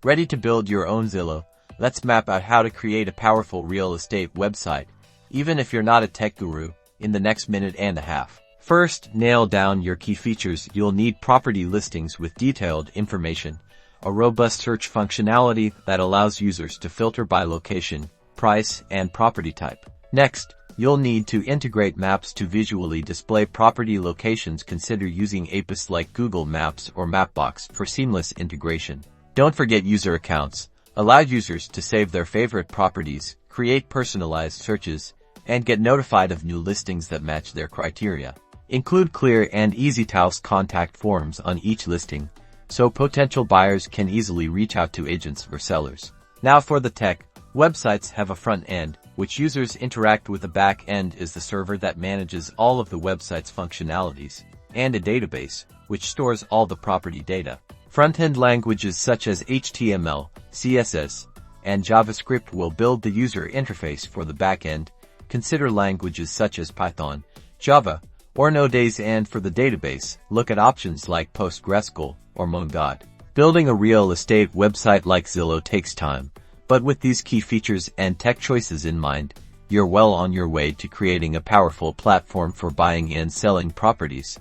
Ready to build your own Zillow? Let's map out how to create a powerful real estate website, even if you're not a tech guru, in the next minute and a half. First, nail down your key features. You'll need property listings with detailed information, a robust search functionality that allows users to filter by location, price, and property type. Next, you'll need to integrate maps to visually display property locations. Consider using APIs like Google Maps or Mapbox for seamless integration. Don't forget user accounts. Allow users to save their favorite properties, create personalized searches, and get notified of new listings that match their criteria. Include clear and easy-to-use contact forms on each listing, so potential buyers can easily reach out to agents or sellers. Now for the tech. Websites have a front end, which users interact with. The back end is the server that manages all of the website's functionalities, and a database, which stores all the property data. Front-end languages such as HTML, CSS, and JavaScript will build the user interface for the back end. Consider languages such as Python, Java, or Node.js, and for the database, look at options like PostgreSQL or MongoDB. Building a real estate website like Zillow takes time, but with these key features and tech choices in mind, you're well on your way to creating a powerful platform for buying and selling properties.